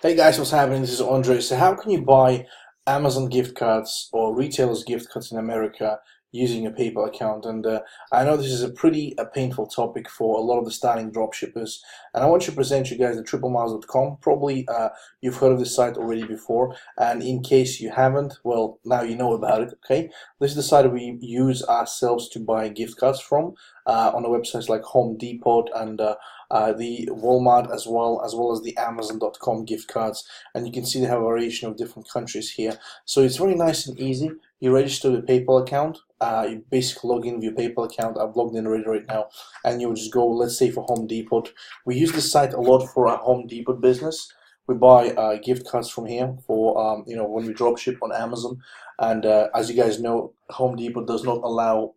Hey guys, what's happening? This is Andre. So how can you buy Amazon gift cards or retailers gift cards in America using a PayPal account? And I know this is a pretty painful topic for a lot of the starting dropshippers. And I want to present you guys the triplemiles.com. Probably you've heard of this site already before. And in case you haven't, well, now you know about it, okay? This is the site we use ourselves to buy gift cards from on the websites like Home Depot and the Walmart as well as the Amazon.com gift cards, and you can see they have a variation of different countries here. So it's very nice and easy. You register with a PayPal account. You basically log in with your PayPal account. I've logged in already right now, and you'll just go. Let's say for Home Depot, we use this site a lot for our Home Depot business. We buy gift cards from here for when we drop ship on Amazon, and as you guys know, Home Depot does not allow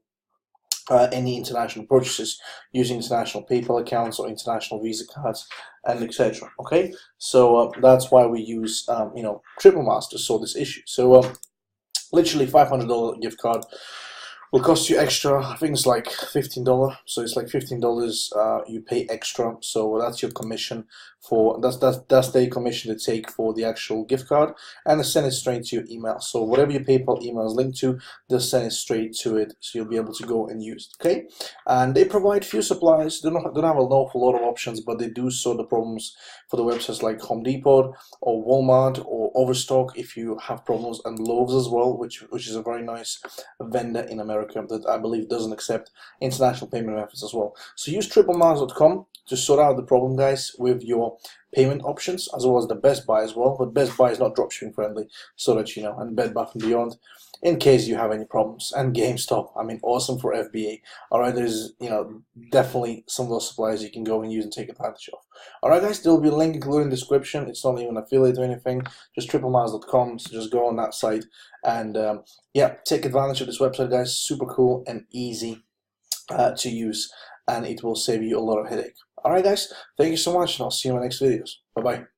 any international purchases using international PayPal accounts or international Visa cards and etc. Okay, so that's why we use Triple Master to solve this issue. So literally $500 gift card will cost you extra. I think it's like $15. So it's like $15 you pay extra. So that's your commission for that's their commission to take for the actual gift card, and they send it straight to your email. So whatever your PayPal email is linked to, they'll send it straight to it. So you'll be able to go and use it. Okay, and they provide few supplies. They don't have an awful lot of options, but they do solve the problems for the websites like Home Depot or Walmart or Overstock if you have problems, and Lowe's as well, which is a very nice vendor in America that I believe doesn't accept international payment methods as well. So use triplemiles.com to sort out the problem, guys, with your payment options, as well as the Best Buy as well. But Best Buy is not dropshipping friendly, so that you know, and Bed Bath and Beyond, in case you have any problems. And GameStop, I mean, awesome for FBA. All right, there's definitely some of those suppliers you can go and use and take advantage of. All right, guys, there will be a link included in the description. It's not even affiliate or anything, just triplemiles.com. So just go on that site and yeah, take advantage of this website, guys. Super cool and easy to use, and it will save you a lot of headache. All right, guys, thank you so much, and I'll see you in my next videos. Bye bye.